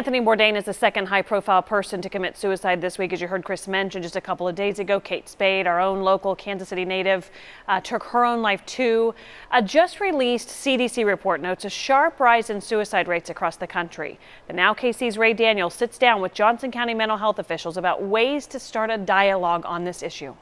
Anthony Bourdain is the second high-profile person to commit suicide this week. As you heard Chris mention just a couple of days ago, Kate Spade, our own local Kansas City native, took her own life too. A just released CDC report notes a sharp rise in suicide rates across the country. The Now KC's Ray Daniels sits down with Johnson County mental health officials about ways to start a dialogue on this issue.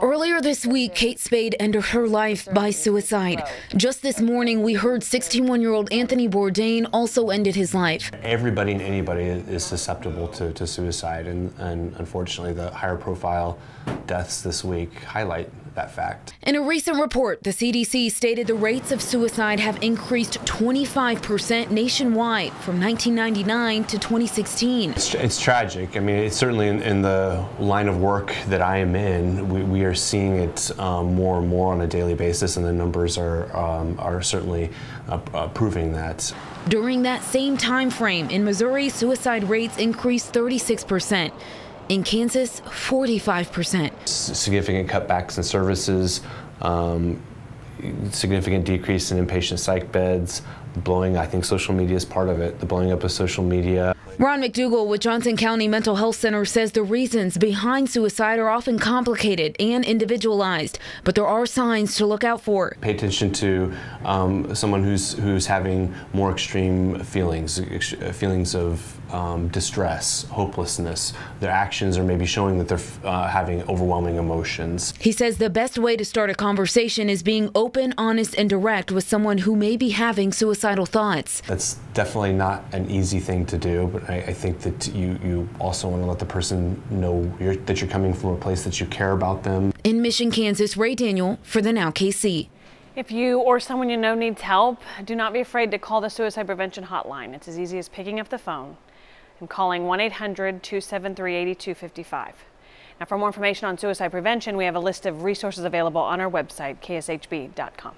Earlier this week, Kate Spade ended her life by suicide. Just this morning, we heard 61-year-old Anthony Bourdain also ended his life. Everybody and anybody is susceptible to suicide, and unfortunately the higher profile deaths this week highlight that fact. In a recent report, the CDC stated the rates of suicide have increased 25% nationwide from 1999 to 2016. It's tragic. I mean, it's certainly in the line of work that I am in, we are seeing it more and more on a daily basis, and the numbers are certainly proving that. During that same time frame, in Missouri, suicide rates increased 36%. In Kansas, 45%. Significant cutbacks in services, significant decrease in inpatient psych beds, I think social media is part of it, the blowing up of social media. Ron McDougall with Johnson County Mental Health Center says the reasons behind suicide are often complicated and individualized, but there are signs to look out for. Pay attention to someone who's having more extreme feelings of distress, hopelessness. Their actions are maybe showing that they're having overwhelming emotions. He says the best way to start a conversation is being open, honest, and direct with someone who may be having suicidal thoughts. That's definitely not an easy thing to do, but I think that you also want to let the person know that you're coming from a place that you care about them. In Mission, Kansas, Ray Daniel for the Now KC. If you or someone you know needs help, do not be afraid to call the Suicide Prevention Hotline. It's as easy as picking up the phone and calling 1-800-273-8255. Now, for more information on suicide prevention, we have a list of resources available on our website, kshb.com.